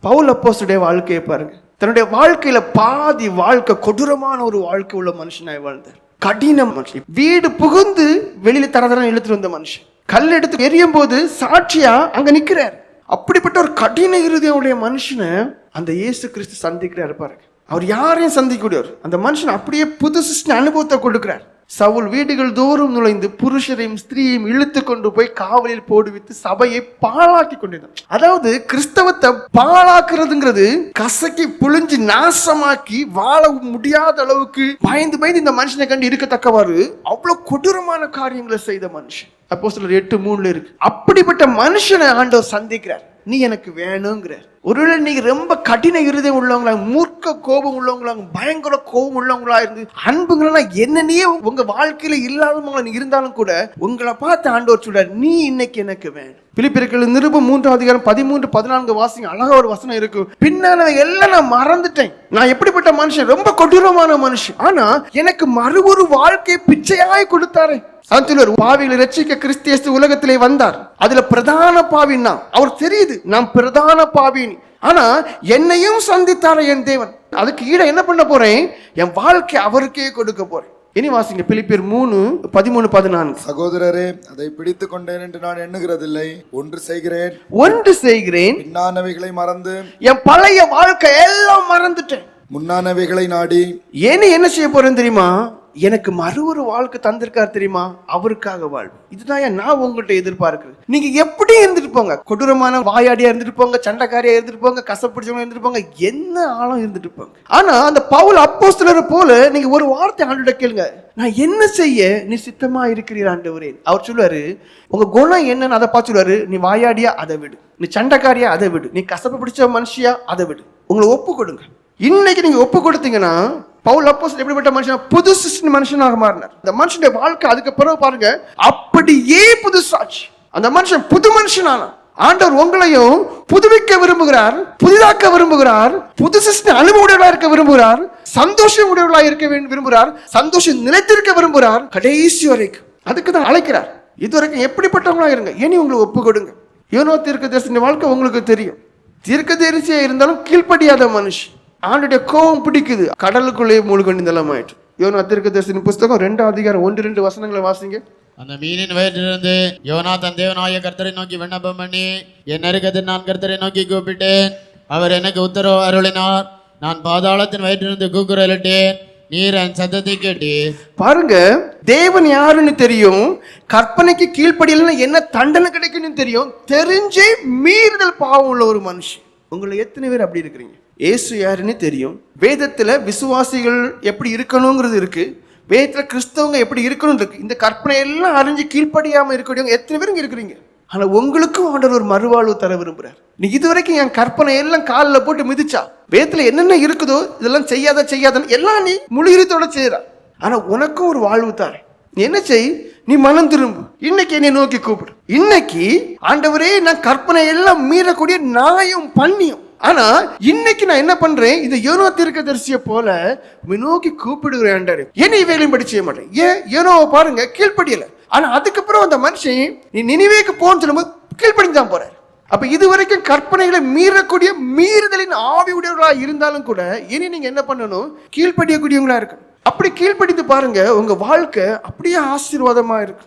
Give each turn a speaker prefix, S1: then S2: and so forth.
S1: பவுல் அப்போஸ்தலனுடைய வாழ்க்கையை பாருங்க. தன்னுடைய வாழ்க்கையில பாதி வாழ்க்கை கொடூரமான ஒரு வாழ்க்கை உள்ள மனுஷனாய் வாழ்ந்தார். கடின மனுஷன், வீடு புகுந்து வெளியில தரதரம் இழுத்துட்டு வந்த மனுஷன், கல் எடுத்து எரியும் போது சாட்சியா அங்க நிக்கிறார். அப்படிப்பட்ட ஒரு கடின இருதயமுடைய மனுஷனை அந்த இயேசு கிறிஸ்து சந்திக்கிறார் பாருங்க. அவர் யாரையும் சந்திக்கூடியவர். அந்த மனுஷன் அப்படியே புது சிருஷ்டி அனுபவத்தை கொடுக்கிறார். சவுல் வீடுகள் தோறும் நுழைந்து புருஷரையும் ஸ்திரீயையும் இழுத்து கொண்டு போய் காவலில் போடுவித்து சபையை பாழாக்கி கொண்டிருந்தார். அதாவது கிறிஸ்தவத்தை பாழாக்குறதுங்கிறது கசக்கி புழிஞ்சு நாசமாக்கி வாழ முடியாத அளவுக்கு பயந்து இந்த மனுஷனை கண்டு இருக்கத்தக்கவாறு அவ்வளவு கொடூரமான காரியங்களை செய்த மனுஷன். அப்போஸ்தலர் 8:3 இருக்கு. அப்படிப்பட்ட மனுஷனை ஆண்டவர் சந்திக்கிறார். நீ எனக்கு வேணுங்கிறார். ஒருவேளை நீங்க ரொம்ப கடின இருதயம் உள்ளவங்களா, மூர்க்க கோபம் உள்ளவங்களா, பயங்கர கோபம் உள்ளவங்களா இருந்து அன்புங்களா என்னன்னே உங்க வாழ்க்கையில இல்லாதவங்களா நீ இருந்தாலும் கூட உங்களை பார்த்து ஆண்டவர் சொல்றார், நீ இன்னைக்கு எனக்கு வேணும். பிலிப்பியர்கள் நிருபம் 3:13-14 வாசிங்க. அழகா ஒரு வசனம் இருக்கு. பின்னால எல்லாம் நான் மறந்துட்டேன். நான் எப்படிப்பட்ட மனுஷன், ரொம்ப கொடூரமான மனுஷன். ஆனா எனக்கு மறு ஒரு வாழ்க்கை பிச்சையாய் கொடுத்தாரே. பாவிகளை ரட்சிக்க கிறிஸ்து இயேசு உலகத்திலே வந்தார். அதுல பிரதான பாவின்னா அவர் தெரியுது, நான் பிரதான பாவின். ஆனா என்னையும் சந்தித்தார என் தேவன். அதுக்கு ஈட என்ன பண்ண போறேன், என் வாழ்க்கை அவருக்கே கொடுக்க போறேன். இனி வாசிங்க பிலிப்பியர் 3:13-14.
S2: சகோதரரே, அதை பிடித்துக் கொண்டேன் என்று நான் எண்ணுகிறதில்லை. ஒன்று செய்கிறேன், பின்னானவைகளை மறந்து, என்
S1: பழைய வாழ்க்கை எல்லாம் மறந்துட்டேன்,
S2: முன்னானவைகளை நாடி.
S1: என்ன செய்ய போறேன் தெரியுமா, எனக்கு மறு ஒரு வாழ்க்கை தந்திருக்காரு தெரியுமா, அவருக்காக வாழ்வு. இதுதான் நான் உங்கள்கிட்ட எதிர்பார்க்கிறேன். நீங்க எப்படி இருந்துட்டு போங்க, கொடூரமான வாயாடியா இருந்துட்டு போங்க, சண்டைக்காரியா இருந்துட்டு போங்க, கசப்பிடிச்சவங்க இருந்துட்டு போங்க, என்ன ஆளும் இருந்துட்டு போங்க. ஆனா அந்த பவுல் அப்போஸ்தலரை போல நீங்க ஒரு வார்த்தை ஆண்டவர்கிட்ட கேளுங்க, நான் என்ன செய்ய நீ சித்தமா இருக்கிறீர் ஆண்டவரே. அவர் சொல்லுவாரு, உங்க குணம் என்னன்னு அதை பார்த்து சொல்லுவாரு, நீ வாயாடியா அதை விடு, நீ சண்டைக்காரியா அதை விடு, நீ கசப்பு பிடிச்ச மனுஷியா அதை விடு, உங்களை ஒப்பு கொடுங்க. இன்னைக்கு நீங்க ஒப்பு கொடுத்தீங்கன்னா பவுல் அப்போஸ்தலன் எப்படிப்பட்ட மனுஷன், புது சிருஷ்டி மனுஷனாக மாறினார். அந்த மனுஷனுடைய வாழ்க்கை அதுக்கு பிறகு பாருங்க அப்படியே புதுசாச்சு. அந்த மனுஷன் புது மனுஷனான. ஆண்டவர் உங்களையும் புதுவிக்க விரும்புகிறார், புதிதாக்க விரும்புகிறார், புது சிருஷ்டி அனுபவங்களா இருக்க விரும்புகிறார், சந்தோஷம் உடையவர்களா இருக்க விரும்புகிறார், சந்தோஷம் நிலைத்திருக்க விரும்புகிறார் கடைசி வரைக்கும். அதுக்கு தான் அழைக்கிறார். இதுவரைக்கும் எப்படிப்பட்டவங்களா இருங்க, இனி உங்களை ஒப்பு கொடுங்க. யோனா தீர்க்கதரிசியின் வாழ்க்கை உங்களுக்கு தெரியும். தீர்க்கதரிசியா இருந்தாலும் கீழ்ப்படியாத மனுஷன். ஆண்டுடைய கோபம் பிடிக்குது, கடலுக்குள்ளே மூழ்கொண்டு நிலமாயிட்டு. யோனா தீர்க்கதரிசியின் புஸ்தகம் 2:1-2 வசனங்களை வாசிங்க.
S3: அந்த மீனின் வயிற்றிலிருந்து யோனா தன் தேவனாகிய கர்த்தரை நோக்கி விண்ணப்பம் பண்ணி, என் நெருக்கத்தில் நான் கர்த்தரை நோக்கி கூப்பிட்டேன், அவர் எனக்கு உத்தரவு அருளினார். நான் பாதாளத்தின் வயிற்றிலிருந்து கூக்குரலிட்டேன், நீர் என் சத்தத்தை கேட்டீர்.
S1: பாருங்க, தேவன் யாருன்னு தெரியும், கற்பனைக்கு கீழ்ப்படியலன்னா என்ன தண்டனை கிடைக்குன்னு தெரியும், தெரிஞ்சே மீறுதல் பாவம் உள்ள ஒரு மனுஷன். உங்களை எத்தனை பேர் அப்படி இருக்கிறீங்க? இயேசு யாருன்னு தெரியும், வேதத்துல விசுவாசிகள் எப்படி இருக்கணுங்கிறது இருக்கு, வேதத்துல கிறிஸ்தவங்க எப்படி இருக்கணும் இருக்கு. இந்த கற்பனை எல்லாம் அறிஞ்சு கீழ்ப்படியாம இருக்கக்கூடியவங்க எத்தனை பேருங்க இருக்கிறீங்க? ஆனா உங்களுக்கும் ஆண்டவர் ஒரு மறுவாழ்வு தர விரும்புறார். நீ இதுவரைக்கும் என் கற்பனை எல்லாம் காலில் போட்டு மிதிச்சா, வேதத்துல என்னென்ன இருக்குதோ இதெல்லாம் செய்யாதன்னு எல்லாம் நீ முழுகிறத்தோட செய்யறா. ஆனா உனக்கும் ஒரு வாழ்வு தார. நீ என்ன செய், நீ மனம் திரும்பு, இன்னைக்கு என்னை நோக்கி கூப்பிடு. இன்னைக்கு ஆண்டவரே, நான் கற்பனை எல்லாம் மீறக்கூடிய நாயும் பண்ணியும், ஆனா இன்னைக்கு நான் என்ன பண்றேன், இந்த யோனா தீர்க்கதரிசியை போல நோக்கி கூப்பிடுகிறேன் ஆண்டவரே. என்னை வேலையும் படி செய்ய மாட்டேன். ஏன் யோனாவை பாருங்க, கீழ்ப்படியல. ஆனா அதுக்கப்புறம் அந்த மனுஷன் நீ நினிவேக்கு போன்னு சொல்லும்போது கீழ்ப்படிஞ்சான் போறாரு. அப்ப இதுவரைக்கும் கற்பனைகளை மீறக்கூடிய மீறுதலின் ஆவி உடையவர்களா இருந்தாலும் கூட இனி நீங்க என்ன பண்ணணும், கீழ்ப்படியக்கூடியவங்களா இருக்கணும். அப்படி கீழ்ப்படித்து பாருங்க, உங்க வாழ்க்கை அப்படியே ஆசீர்வாதமா இருக்கு.